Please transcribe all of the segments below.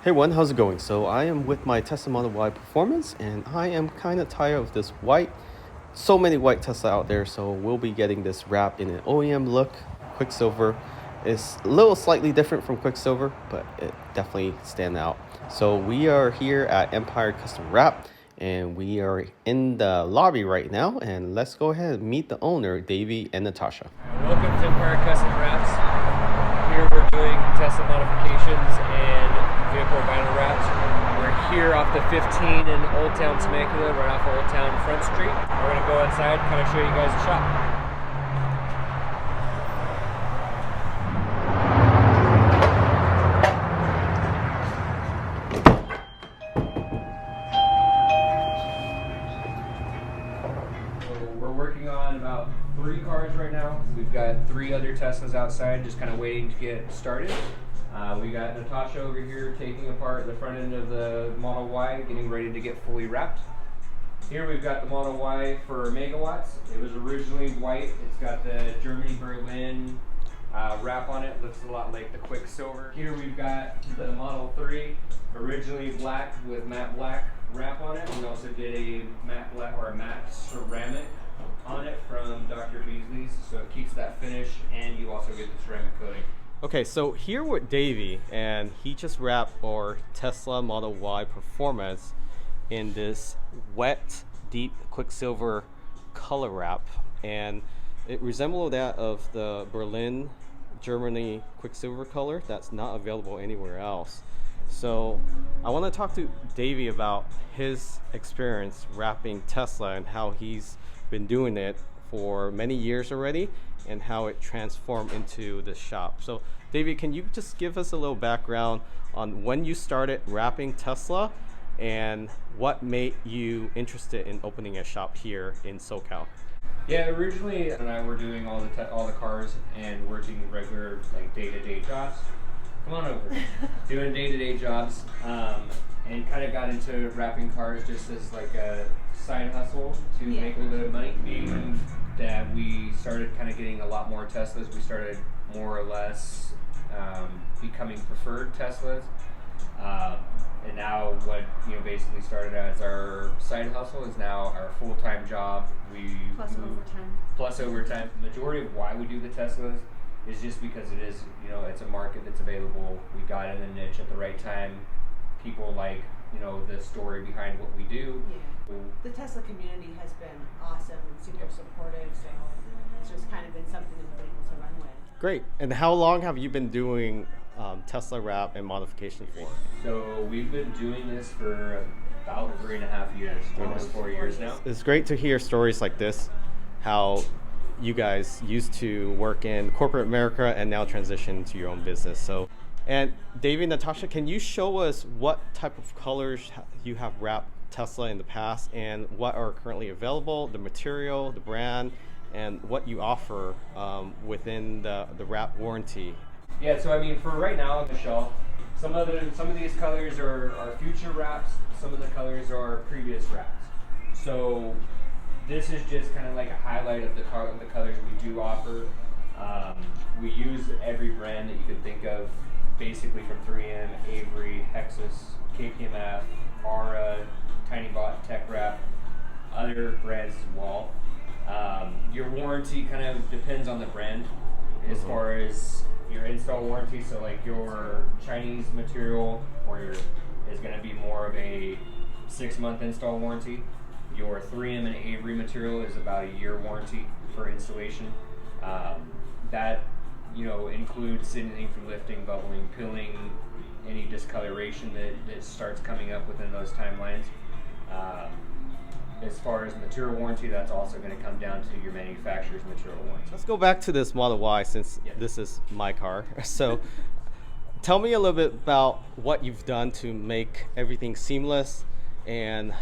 Hey one, how's it going? So I am with my Tesla Model Y Performance, and I am kind of tired of this white. So many white Tesla out there, so we'll be getting this wrap in an OEM look. Quicksilver is a little slightly different from Quicksilver, but it definitely stands out. So we are here at Empire Custom Wrap, and we are in the lobby right now. And let's go ahead and meet the owner, Davey and Natasha. Welcome to Empire Custom Wraps. Here we're doing Tesla modifications and vehicle vinyl wraps. We're here off the 15 in Old Town Temecula, right off of Old Town Front Street. We're going to go inside, kind of show you guys the shop. We're working on about 3 cars right now. We've got 3 other Teslas outside, just kind of waiting to get started. We got Natasha over here taking apart the front end of the Model Y, getting ready to get fully wrapped. Here we've got the Model Y for megawatts. It was originally white. It's got the Germany Berlin wrap on it. Looks a lot like the Quicksilver. Here we've got the Model 3, originally black with matte black wrap on it. We also did a matte black or a matte ceramic on it from Dr. Beasley's, so it keeps that finish, and you also get the ceramic coating. Okay, so here with Davey, and he just wrapped our Tesla Model Y Performance in this wet, deep Quicksilver color wrap, and it resembled that of the Berlin, Germany Quicksilver color that's not available anywhere else. So I want to talk to Davey about his experience wrapping Tesla and how he's been doing it for many years already, and how it transformed into the shop. So Davey, can you just give us a little background on when you started wrapping Tesla and what made you interested in opening a shop here in SoCal? Yeah, originally and I were doing all the cars and working regular day-to-day jobs. Come on over. Doing day-to-day jobs, and kind of got into wrapping cars just as like a side hustle to make a little bit of money. Being that we started kind of getting a lot more Teslas, we started more or less becoming preferred Teslas. And now what basically started as our side hustle is now our full-time job. Plus overtime. The majority of why we do the Teslas is just because it is, it's a market that's available. We got in the niche at the right time. People like, the story behind what we do. Yeah. The Tesla community has been awesome and super supportive, so it's just kind of been something that we've been able to run with. Great. And how long have you been doing Tesla wrap and modification for? So we've been doing this for about 3.5 years, almost 4 years now. It's great to hear stories like this, how you guys used to work in corporate America and now transition to your own business. So, and David, Natasha, can you show us what type of colors you have wrapped Tesla in the past and what are currently available, the material, the brand, and what you offer within the wrap warranty? Yeah, so for right now on the shelf, some of these colors are future wraps, some of the colors are previous wraps. So this is just kind of like a highlight of the colors we do offer. We use every brand that you can think of, basically from 3M, Avery, Hexus, KPMF, Aura, TinyBot, Tech Wrap, other brands as well. Your warranty kind of depends on the brand as far as your install warranty. So like your Chinese material is going to be more of a 6-month install warranty. Your 3M and Avery material is about a year warranty for installation. That includes anything from lifting, bubbling, pilling, any discoloration that starts coming up within those timelines. As far as material warranty, that's also going to come down to your manufacturer's material warranty. Let's go back to this Model Y since this is my car. So tell me a little bit about what you've done to make everything seamless and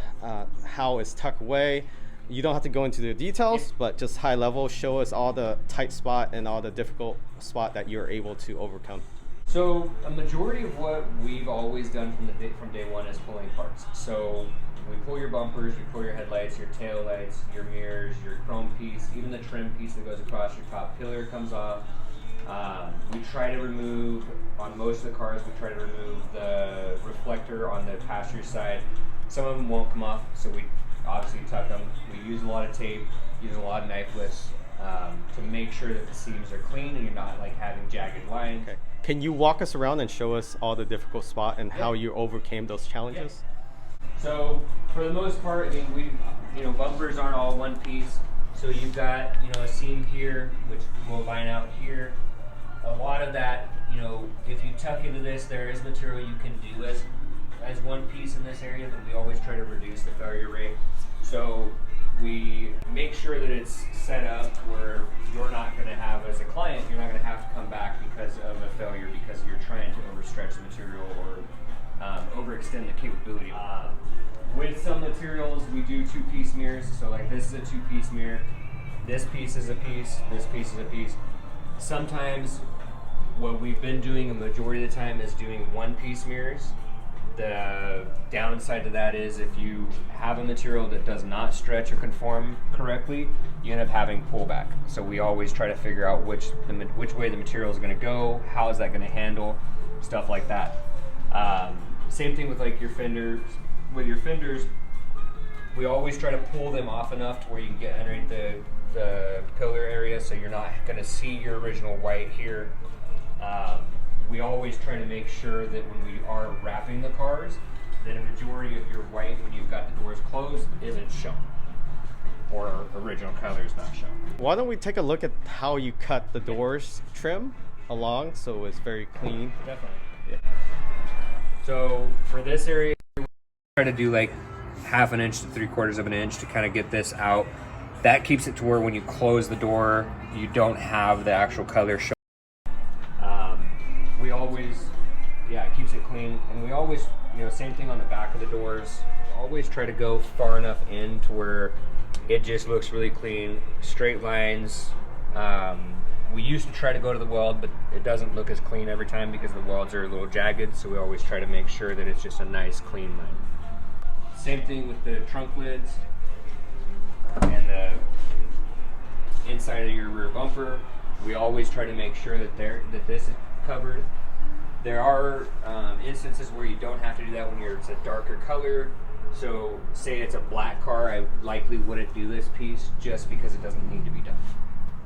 how it's tucked away. You don't have to go into the details, but just high level, show us all the tight spot and all the difficult spot that you're able to overcome. So a majority of what we've always done from day one is pulling parts. So we pull your bumpers, we pull your headlights, your tail lights, your mirrors, your chrome piece, even the trim piece that goes across your top pillar comes off. We try to remove, on most of the cars, we try to remove the softer on the passenger side. Some of them won't come off, so we obviously tuck them. We use a lot of tape, use a lot of knife lists to make sure that the seams are clean and you're not like having jagged lines. Okay. Can you walk us around and show us all the difficult spot and how you overcame those challenges? So for the most part, I mean, bumpers aren't all one piece. So you've got, a seam here, which will line out here. A lot of that, if you tuck into this, there is material you can do as one piece in this area, but we always try to reduce the failure rate. So we make sure that it's set up where you're not going to have, as a client, you're not going to have to come back because of a failure because you're trying to overstretch the material or overextend the capability. With some materials, we do two-piece mirrors. So like this is a two-piece mirror. This piece is a piece. This piece is a piece. Sometimes what we've been doing a majority of the time is doing one-piece mirrors. The downside to that is if you have a material that does not stretch or conform correctly, you end up having pullback. So we always try to figure out which way the material is going to go, how is that going to handle, stuff like that. Same thing with like your fenders. With your fenders, we always try to pull them off enough to where you can get underneath the pillar area, so you're not going to see your original white here. We always try to make sure that when we are wrapping the cars, that a majority of your white, when you've got the doors closed, isn't shown, or original color is not shown. Why don't we take a look at how you cut the doors trim along so it's very clean? Definitely. Yeah. So for this area, we try to do like 1/2 inch to 3/4 of an inch to kind of get this out. That keeps it to where when you close the door, you don't have the actual color shown. We always, it keeps it clean, and we always, same thing on the back of the doors. Always try to go far enough in to where it just looks really clean, straight lines. We used to try to go to the weld, but it doesn't look as clean every time because the welds are a little jagged, so we always try to make sure that it's just a nice, clean line. Same thing with the trunk lids and the inside of your rear bumper. We always try to make sure that this is covered. There are instances where you don't have to do that when it's a darker color. So say it's a black car, I likely wouldn't do this piece just because it doesn't need to be done.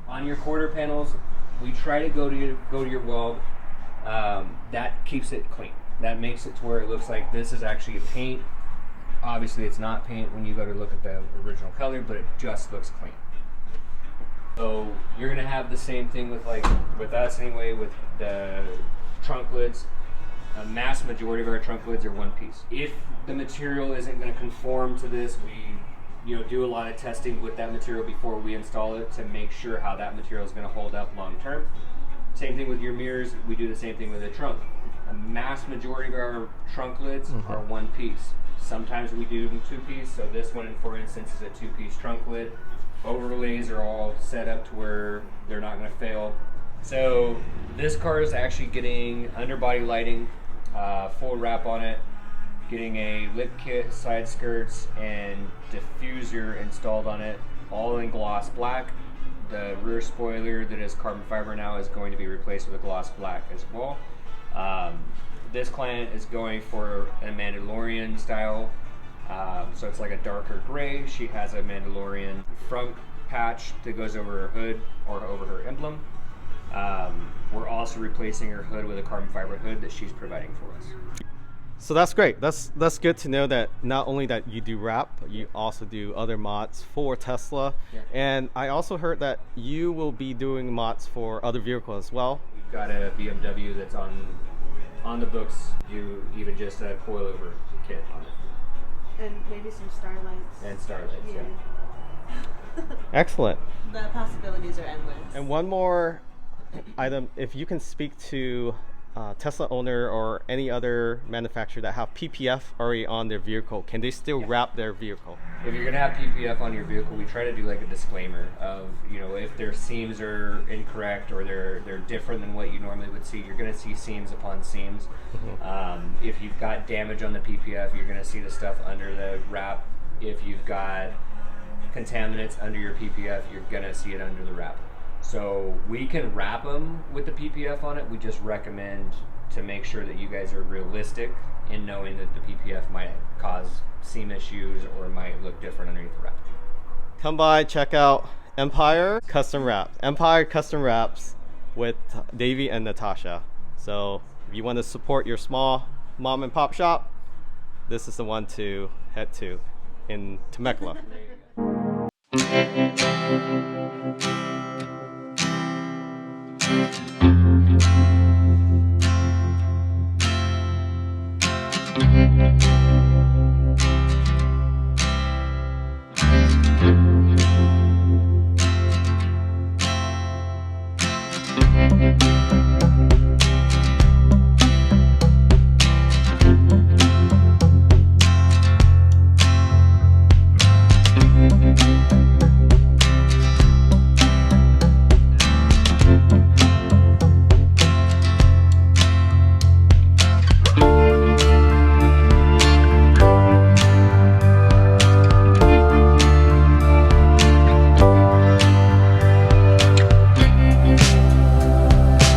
On your quarter panels, we try to go to your weld. That keeps it clean. That makes it to where it looks like this is actually a paint. Obviously it's not paint when you go to look at the original color, but it just looks clean. So you're gonna have the same thing with us anyway, with the trunk lids. A mass majority of our trunk lids are one piece. If the material isn't gonna conform to this, we do a lot of testing with that material before we install it to make sure how that material is gonna hold up long term. Same thing with your mirrors, we do the same thing with the trunk. A mass majority of our trunk lids are one piece. Sometimes we do them two-piece, so this one, for instance, is a two-piece trunk lid. Overlays are all set up to where they're not going to fail. So this car is actually getting underbody lighting, full wrap on it, getting a lip kit, side skirts, and diffuser installed on it, all in gloss black. The rear spoiler that is carbon fiber now is going to be replaced with a gloss black as well. This client is going for a Mandalorian style, so it's like a darker gray. She has a Mandalorian front patch that goes over her hood or over her emblem. We're also replacing her hood with a carbon fiber hood that she's providing for us. So that's great. That's good to know that not only that you do wrap, but you also do other mods for Tesla. Yeah. And I also heard that you will be doing mods for other vehicles as well. We've got a BMW that's on the books. You even just a coilover kit on it. And maybe some starlights. And starlights, yeah. Excellent. The possibilities are endless. And one more item, if you can speak to Tesla owner or any other manufacturer that have PPF already on their vehicle, can they still wrap their vehicle? If you're gonna have PPF on your vehicle, we try to do like a disclaimer of, if their seams are incorrect or they're different than what you normally would see, you're gonna see seams upon seams. If you've got damage on the PPF, you're gonna see the stuff under the wrap. If you've got contaminants under your PPF, you're gonna see it under the wrap. So we can wrap them with the PPF on it. We just recommend to make sure that you guys are realistic in knowing that the PPF might cause seam issues or might look different underneath the wrap. Come by, check out Empire Custom Wraps. Empire Custom Wraps with Davey and Natasha. So if you want to support your small mom and pop shop, this is the one to head to in Temecula. There you go.